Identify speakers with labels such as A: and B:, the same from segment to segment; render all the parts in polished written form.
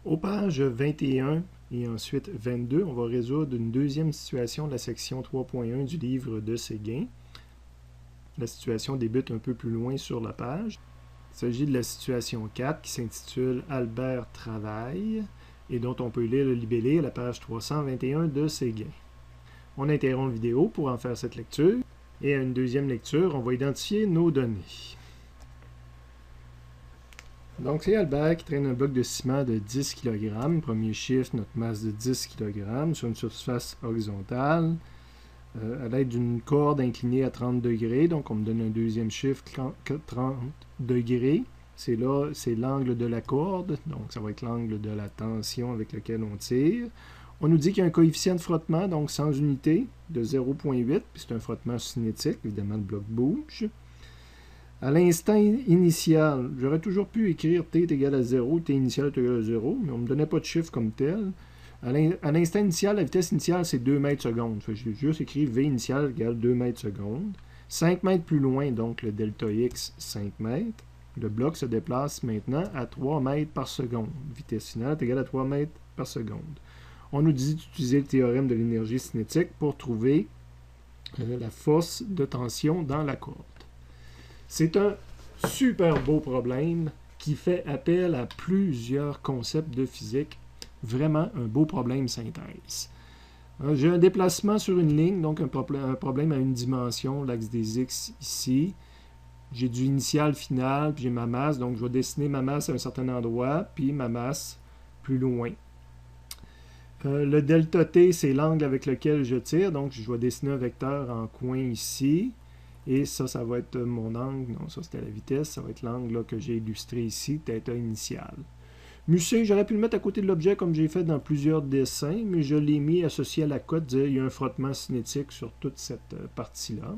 A: Aux pages 21 et ensuite 22, on va résoudre une deuxième situation de la section 3.1 du livre de Séguin. La situation débute un peu plus loin sur la page. Il s'agit de la situation 4 qui s'intitule « Albert travaille » et dont on peut lire le libellé à la page 321 de Séguin. On interrompt la vidéo pour en faire cette lecture et à une deuxième lecture, on va identifier nos données. Donc, c'est Albert qui traîne un bloc de ciment de 10 kg. Premier chiffre, notre masse de 10 kg sur une surface horizontale à l'aide d'une corde inclinée à 30 degrés. Donc, on me donne un deuxième chiffre, 30 degrés. C'est là, c'est l'angle de la corde. Donc, ça va être l'angle de la tension avec lequel on tire. On nous dit qu'il y a un coefficient de frottement, donc sans unité, de 0,8. Puis c'est un frottement cinétique. Évidemment, le bloc bouge. À l'instant initial, j'aurais toujours pu écrire t est égal à 0, t initial est égal à 0, mais on ne me donnait pas de chiffre comme tel. À l'instant initial, la vitesse initiale, c'est 2 mètres secondes. J'ai juste écrit v initial égale 2 mètres secondes. 5 mètres plus loin, donc le delta x, 5 mètres. Le bloc se déplace maintenant à 3 mètres par seconde. Vitesse finale est égale à 3 mètres par seconde. On nous dit d'utiliser le théorème de l'énergie cinétique pour trouver la force de tension dans la corde. C'est un super beau problème qui fait appel à plusieurs concepts de physique. Vraiment un beau problème synthèse. J'ai un déplacement sur une ligne, donc un problème à une dimension, l'axe des x ici. J'ai du initial final, puis j'ai ma masse, donc je vais dessiner ma masse à un certain endroit, puis ma masse plus loin. Le delta t, c'est l'angle avec lequel je tire, donc je vais dessiner un vecteur en coin ici. Et ça va être mon angle. Non, ça c'était la vitesse. Ça va être l'angle que j'ai illustré ici, θ initial. Musée, j'aurais pu le mettre à côté de l'objet comme j'ai fait dans plusieurs dessins, mais je l'ai mis associé à la cote. Il y a un frottement cinétique sur toute cette partie-là.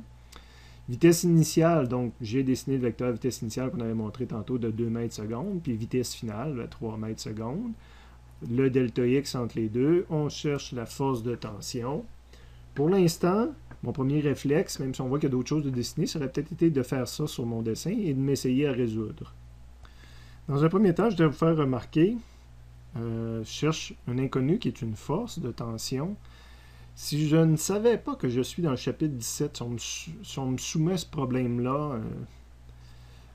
A: Vitesse initiale, donc j'ai dessiné le vecteur vitesse initiale qu'on avait montré tantôt de 2 mètres secondes, puis vitesse finale de 3 mètres secondes. Le delta x entre les deux, on cherche la force de tension. Pour l'instant, mon premier réflexe, même si on voit qu'il y a d'autres choses de dessiner, ça aurait peut-être été de faire ça sur mon dessin et de m'essayer à résoudre. Dans un premier temps, je dois vous faire remarquer, je cherche un inconnu qui est une force de tension. Si je ne savais pas que je suis dans le chapitre 17, si on me soumet ce problème-là,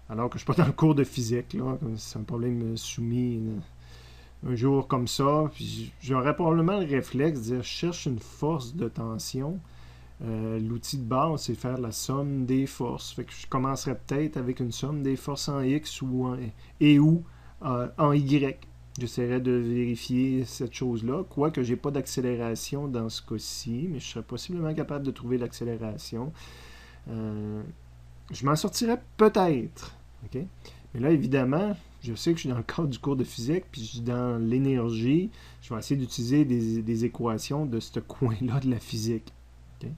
A: alors que je ne suis pas dans le cours de physique, c'est un problème soumis un jour comme ça, puis j'aurais probablement le réflexe de dire, je cherche une force de tension. L'outil de base, c'est faire la somme des forces. Fait que je commencerai peut-être avec une somme des forces en X ou en Y. J'essaierai de vérifier cette chose-là, quoique je n'ai pas d'accélération dans ce cas-ci, mais je serais possiblement capable de trouver l'accélération. Je m'en sortirais peut-être. Okay? Mais là, évidemment, je sais que je suis dans le cadre du cours de physique, puis je suis dans l'énergie. Je vais essayer d'utiliser des équations de ce coin-là de la physique. Okay.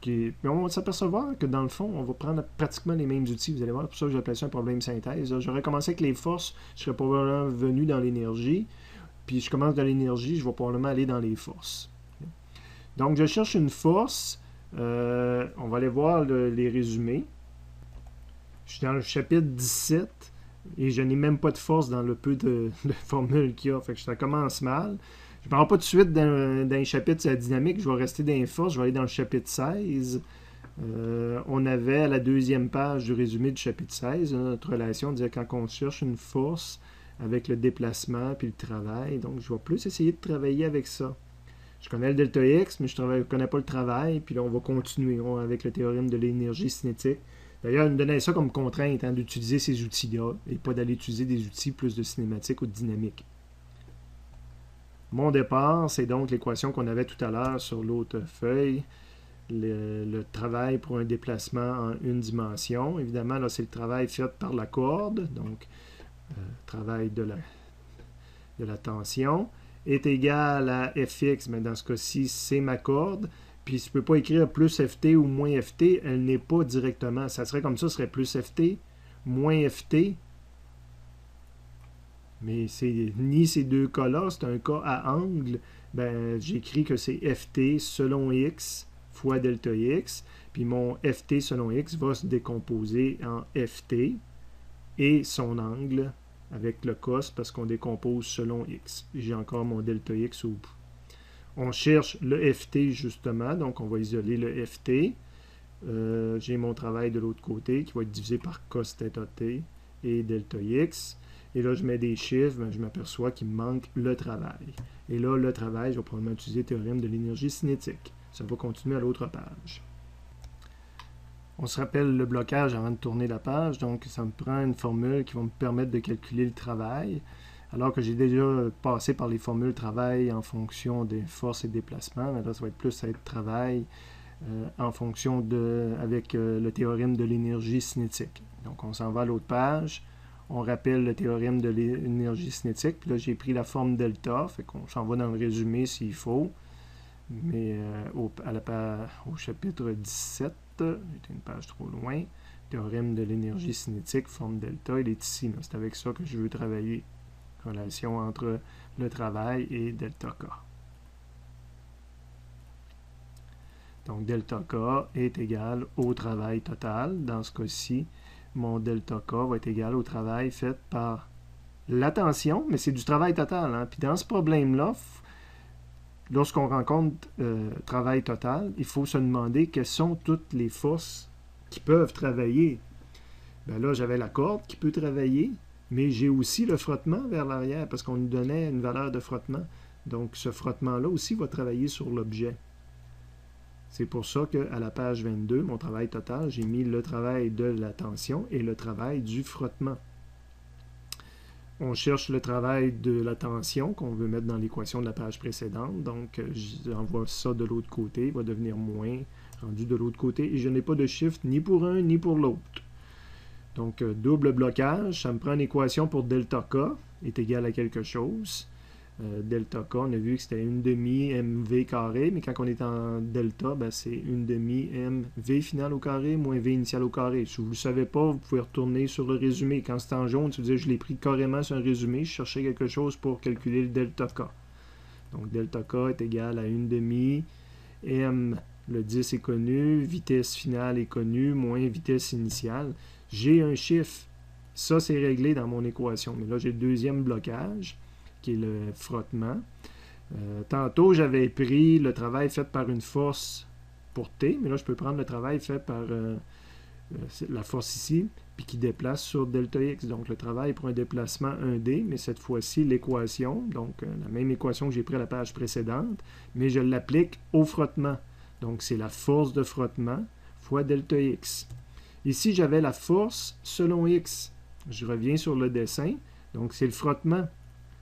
A: Puis on va s'apercevoir que dans le fond, on va prendre pratiquement les mêmes outils. Vous allez voir, pour ça que j'appelle ça un problème synthèse. J'aurais commencé avec les forces, je serais probablement venu dans l'énergie. Puis je commence dans l'énergie, je vais probablement aller dans les forces. Okay. Donc je cherche une force. On va aller voir les résumés. Je suis dans le chapitre 17 et je n'ai même pas de force dans le peu de formules qu'il y a. Fait que ça commence mal. Je ne parle pas tout de suite dans les chapitres sur la dynamique, je vais rester dans les forces, je vais aller dans le chapitre 16. On avait à la deuxième page du résumé du chapitre 16, notre relation, dire quand on cherche une force avec le déplacement puis le travail. Donc, je vais plus essayer de travailler avec ça. Je connais le delta x, mais je ne connais pas le travail. Puis là, on va continuer avec le théorème de l'énergie cinétique. D'ailleurs, il me donnait ça comme contrainte, d'utiliser ces outils-là et pas d'aller utiliser des outils plus de cinématique ou de dynamique. Mon départ, c'est donc l'équation qu'on avait tout à l'heure sur l'autre feuille, le travail pour un déplacement en une dimension. Évidemment, là, c'est le travail fait par la corde, donc travail de la tension, est égal à Fx, mais dans ce cas-ci, c'est ma corde. Puis, je ne peux pas écrire plus Ft ou moins Ft, elle n'est pas directement. Ça serait comme ça, ce serait plus Ft, moins Ft. Mais c'est ni ces deux cas-là, c'est un cas à angle. Ben, j'écris que c'est Ft selon x fois delta x. Puis mon Ft selon x va se décomposer en Ft et son angle avec le cos parce qu'on décompose selon x. J'ai encore mon delta x au bout. On cherche le FT justement, donc on va isoler le FT. J'ai mon travail de l'autre côté qui va être divisé par cos θt et delta x. Et là, je mets des chiffres, je m'aperçois qu'il me manque le travail. Et là, le travail, je vais probablement utiliser le théorème de l'énergie cinétique. Ça va continuer à l'autre page. On se rappelle le blocage avant de tourner la page, donc ça me prend une formule qui va me permettre de calculer le travail, alors que j'ai déjà passé par les formules travail en fonction des forces et déplacements, mais là ça va être plus être travail en fonction avec le théorème de l'énergie cinétique. Donc on s'en va à l'autre page, on rappelle le théorème de l'énergie cinétique, puis là j'ai pris la forme delta, fait qu'on s'en va dans le résumé s'il faut, mais au chapitre 17, j'étais une page trop loin, théorème de l'énergie cinétique, forme delta, il est ici, c'est avec ça que je veux travailler, relation entre le travail et delta K. Donc delta K est égal au travail total, dans ce cas-ci, mon delta K va être égal au travail fait par la tension, mais c'est du travail total, hein? Puis dans ce problème-là, lorsqu'on rencontre travail total, il faut se demander quelles sont toutes les forces qui peuvent travailler. Ben là, j'avais la corde qui peut travailler, mais j'ai aussi le frottement vers l'arrière, parce qu'on nous donnait une valeur de frottement. Donc, ce frottement-là aussi va travailler sur l'objet. C'est pour ça qu'à la page 22, mon travail total, j'ai mis le travail de la tension et le travail du frottement. On cherche le travail de la tension qu'on veut mettre dans l'équation de la page précédente. Donc, j'envoie ça de l'autre côté. Il va devenir moins rendu de l'autre côté. Et je n'ai pas de chiffre ni pour un ni pour l'autre. Donc, double blocage. Ça me prend une équation pour delta K est égal à quelque chose. Delta K, on a vu que c'était 1 demi mv carré, mais quand on est en delta, ben c'est 1 demi mv final au carré moins v initial au carré. Si vous ne le savez pas, vous pouvez retourner sur le résumé. Quand c'est en jaune, ça veut dire que je l'ai pris carrément sur un résumé. Je cherchais quelque chose pour calculer le delta K. Donc delta K est égal à 1 demi m, le 10 est connu, vitesse finale est connue, moins vitesse initiale. J'ai un chiffre. Ça, c'est réglé dans mon équation. Mais là, j'ai le deuxième blocage, qui est le frottement. Tantôt, j'avais pris le travail fait par une force pour T, mais là, je peux prendre le travail fait par la force ici, puis qui déplace sur delta X. Donc, le travail pour un déplacement 1D, mais cette fois-ci, l'équation, donc la même équation que j'ai pris à la page précédente, mais je l'applique au frottement. Donc, c'est la force de frottement fois delta X. Ici, j'avais la force selon X. Je reviens sur le dessin. Donc, c'est le frottement.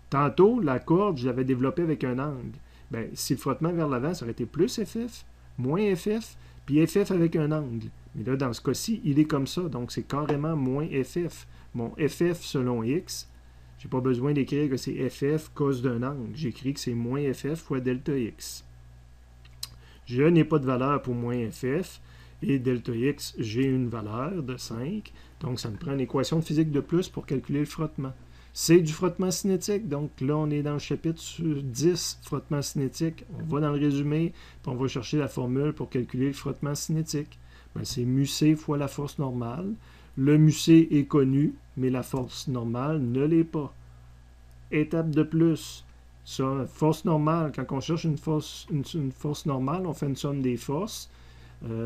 A: Tantôt, la corde, je l'avais développée avec un angle. Bien, si le frottement vers l'avant, ça aurait été plus FF, moins FF, puis FF avec un angle. Mais là, dans ce cas-ci, il est comme ça. Donc, c'est carrément moins FF. Mon FF selon X, je n'ai pas besoin d'écrire que c'est FF cos d'un angle. J'écris que c'est moins FF fois delta X. Je n'ai pas de valeur pour moins FF. Et delta X, j'ai une valeur de 5. Donc, ça me prend une équation de physique de plus pour calculer le frottement. C'est du frottement cinétique. Donc, là, on est dans le chapitre 10, frottement cinétique. On va dans le résumé, puis on va chercher la formule pour calculer le frottement cinétique. Ben, c'est μc fois la force normale. Le μc est connu, mais la force normale ne l'est pas. Étape de plus. Ça, force normale, quand on cherche une force normale, on fait une somme des forces.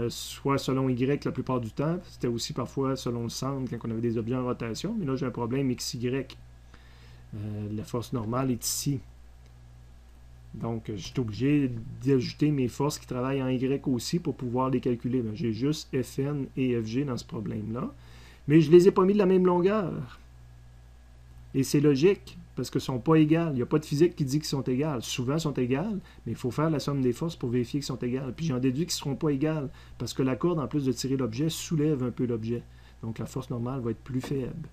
A: Soit selon Y la plupart du temps, c'était aussi parfois selon le centre quand on avait des objets en rotation, mais là j'ai un problème XY. La force normale est ici. Donc je suis obligé d'ajouter mes forces qui travaillent en Y aussi pour pouvoir les calculer. J'ai juste Fn et Fg dans ce problème-là, mais je ne les ai pas mis de la même longueur. Et c'est logique, parce qu'ils ne sont pas égales. Il n'y a pas de physique qui dit qu'ils sont égales. Souvent, ils sont égales, mais il faut faire la somme des forces pour vérifier qu'ils sont égales. Puis j'en déduis qu'ils ne seront pas égales, parce que la corde, en plus de tirer l'objet, soulève un peu l'objet. Donc la force normale va être plus faible.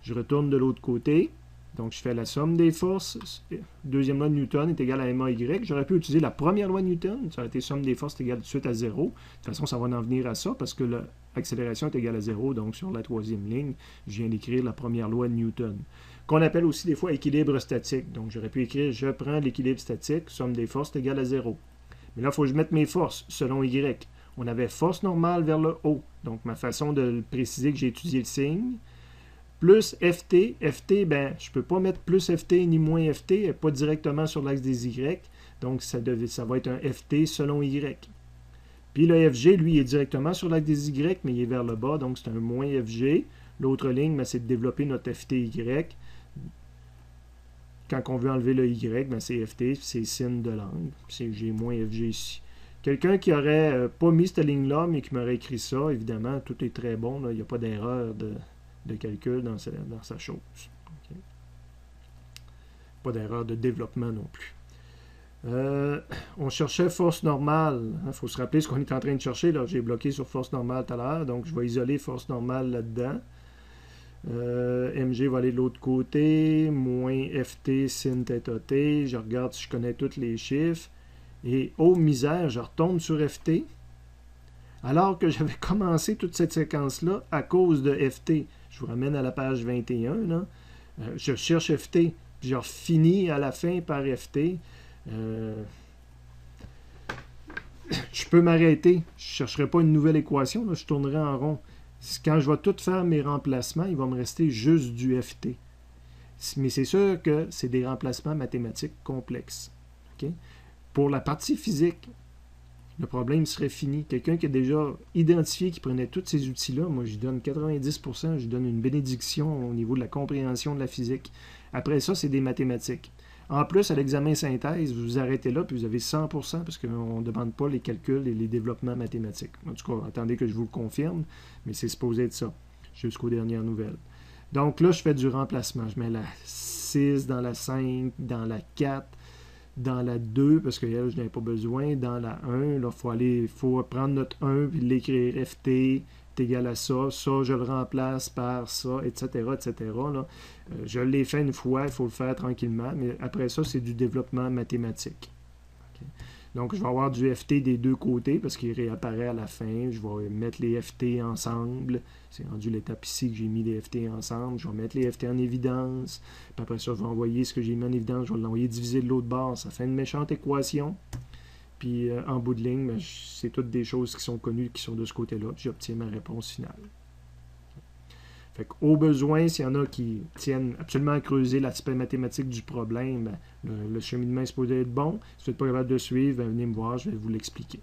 A: Je retourne de l'autre côté. Donc je fais la somme des forces. Deuxième loi de Newton est égale à MAY. J'aurais pu utiliser la première loi de Newton. Ça aurait été somme des forces égale tout de suite à 0. De toute façon, ça va en venir à ça, parce que l'accélération est égale à 0. Donc sur la troisième ligne, je viens d'écrire la première loi de Newton, qu'on appelle aussi des fois équilibre statique. Donc, j'aurais pu écrire « Je prends l'équilibre statique, somme des forces est égale à 0 ». Mais là, il faut que je mette mes forces selon Y. On avait force normale vers le haut. Donc, ma façon de préciser que j'ai étudié le signe, plus FT. FT, ben, je ne peux pas mettre plus FT ni moins FT, elle n'est pas directement sur l'axe des Y. Donc, ça va être un FT selon Y. Puis le FG, lui, est directement sur l'axe des Y, mais il est vers le bas, donc c'est un moins FG. L'autre ligne, ben, c'est de développer notre FTY. Quand on veut enlever le Y, ben, c'est FT, c'est signe de l'angle. J'ai moins FG ici. Quelqu'un qui n'aurait pas mis cette ligne-là, mais qui m'aurait écrit ça, évidemment, tout est très bon. Là, il n'y a pas d'erreur de calcul dans sa chose. Okay. Pas d'erreur de développement non plus. On cherchait force normale. Il faut se rappeler ce qu'on est en train de chercher. J'ai bloqué sur force normale tout à l'heure, donc je vais isoler force normale là-dedans. MG va aller de l'autre côté, moins FT sin θ t. Je regarde si je connais tous les chiffres. Et oh misère, je retombe sur FT. Alors que j'avais commencé toute cette séquence-là à cause de FT. Je vous ramène à la page 21. Là. Je cherche FT, puis je finis à la fin par FT. Je peux m'arrêter. Je ne chercherai pas une nouvelle équation. Là, je tournerai en rond. Quand je vais tout faire mes remplacements, il va me rester juste du FT. Mais c'est sûr que c'est des remplacements mathématiques complexes. Okay? Pour la partie physique, le problème serait fini. Quelqu'un qui a déjà identifié, qui prenait tous ces outils-là, moi, je lui donne 90%, je lui donne une bénédiction au niveau de la compréhension de la physique. Après ça, c'est des mathématiques. En plus, à l'examen synthèse, vous vous arrêtez là, puis vous avez 100%, parce qu'on ne demande pas les calculs et les développements mathématiques. En tout cas, attendez que je vous le confirme, mais c'est supposé être ça, jusqu'aux dernières nouvelles. Donc là, je fais du remplacement. Je mets la 6 dans la 5, dans la 4, dans la 2, parce que là, je n'en ai pas besoin. Dans la 1, il faut prendre notre 1 et l'écrire FT est égal à ça. Ça, je le remplace par ça, etc., etc. Là. Je l'ai fait une fois, il faut le faire tranquillement, mais après ça, c'est du développement mathématique. Okay. Donc, je vais avoir du FT des deux côtés parce qu'il réapparaît à la fin. Je vais mettre les FT ensemble. C'est rendu l'étape ici que j'ai mis les FT ensemble. Je vais mettre les FT en évidence. Puis après ça, je vais envoyer ce que j'ai mis en évidence. Je vais l'envoyer divisé de l'autre bord. Ça fait une méchante équation. Puis en bout de ligne, ben, c'est toutes des choses qui sont connues, qui sont de ce côté-là. J'obtiens ma réponse finale. Fait qu'au besoin, s'il y en a qui tiennent absolument à creuser l'aspect mathématique du problème, ben, le cheminement est supposé être bon. Si vous n'êtes pas capable de suivre, ben, venez me voir, je vais vous l'expliquer.